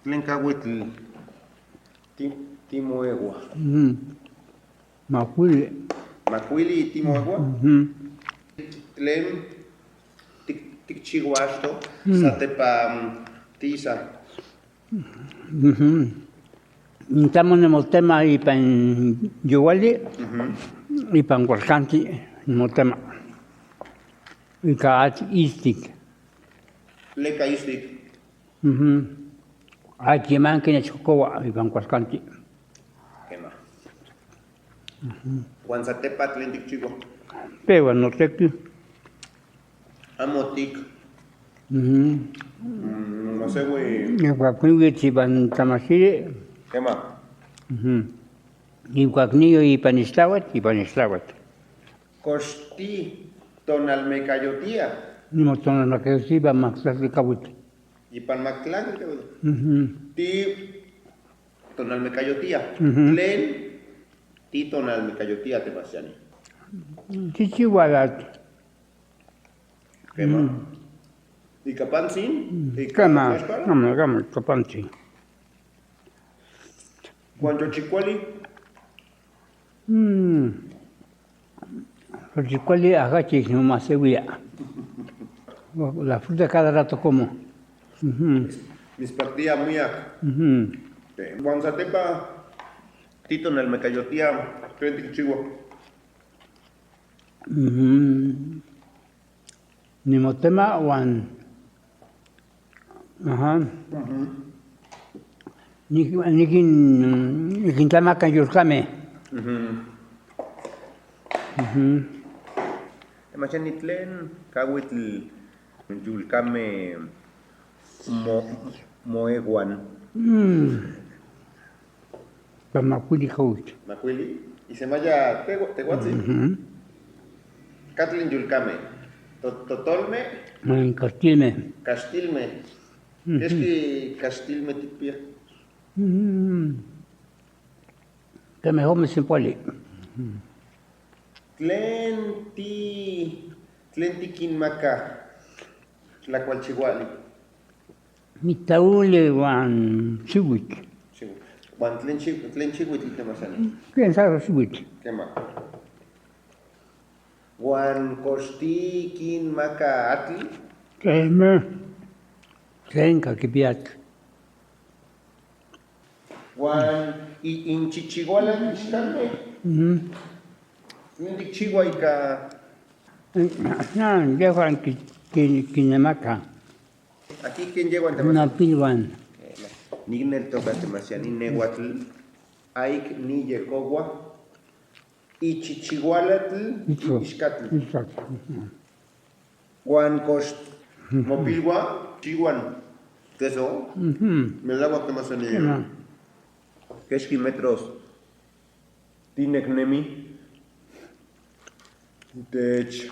Tlen cahuitl timoegua. Macuili. Macuili timoegua. Tlen tikchihuasto satepa tisa. Estamos en el tema y pan yuwali y pan huascanti en el tema. Y caat istik. Leca istik. Aquí man que nechocoa y pan huascanti. Quema. Juan satepa tlen tikchihua. Pero no sé qué. Amotik. No sé, güey. Y guacuillo y pan tamasiri. Quema. Y guacnillo y pan islawat. Costi tonalmecayotía. Ni motones no que sí va más de cabut. Y pan mactlán, ti tonalmecayotía. Tlen ti tonalmecayotía te pasiani. Chichihualat. Quema. ¿Y capansin? ¿Y Cama, cama, capanchi. Cuando chicuali? Chicuali agachi no más se huía. La fruta cada rato como. Mis partidas muy Juan Satepa, Tito en el Mecayotía, 20 chihuahua. Nimotema Juan. Ajá. Nikin tama kan yurkame. Machanitlen, Kawitl, Yulkame, Moeguan. Pamacuili Hout. Macuili. Y se maya Tehuatzi. Katlin Yulkame. Totolme. Castilme. Castilme. Es que Castilme tipia. Que mejor me se poli. Tlen tiquinmaca, la cual chihuali. Mitaule Juan Chihuit. Juan tlen chihuitl te masani. ¿Quién sabe Chihuit? ¿Qué más? Juan costi quinmaca atli. ¿Qué me? Trenca que piat. Juan y inchichiguala xicalme. Tlen chihuaica. No, ya Juan Quinemaca. Aquí quién llegó ante Una pilwan. Nignel toca temasiani nehuatl, aik ni yecogua, y chichigualatl, ixcatl. Juan cost, mopilgua, chiguan, queso, me daba temasiani. ¿Qué metros? Tinecnemi, tech,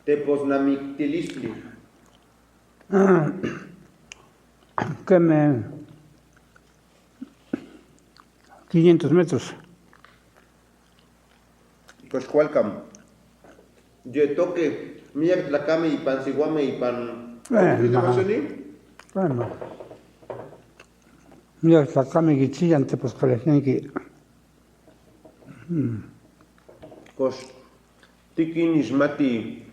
teposnamictilistli. Que me 500 metros. Pues cualcam. Yo toque, mira tlacame y pan siguame y pan. Bueno. Yo tlacame que chillan te pues colección que. Pues tikin ismati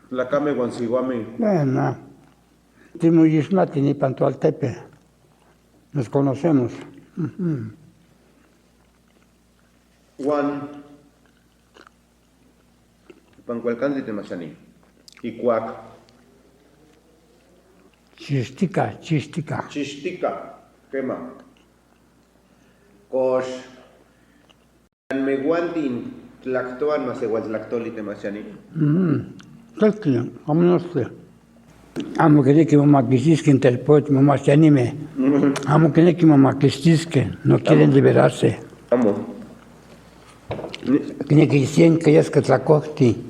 tlacame guan siguame. Bueno. Timo Yismati ni Pantualtepe. Nos conocemos. Juan Pancualcán de Masani. Y cuac. Chistica. Chistica. Quema. Cos. Meguantin tlactoan más igual tlactoli de Masani. Calquillo, vámonos. Amo que que mamá quisisque en el poet, mamá se anime. Amo que mamá quisisque, no quieren liberarse. Amo. Que dicen que ya es que tlacochti,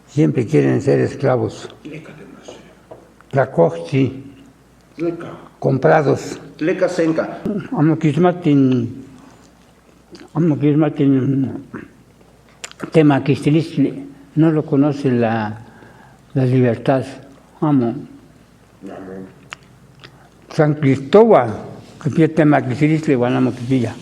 siempre quieren ser esclavos. Tlacochti, comprados. Tleca senca. Amo quismatin, tema quistilistli, no lo conoce la libertad. Amo. San Cristóbal, que fiesta maquisiris le van a moquitilla.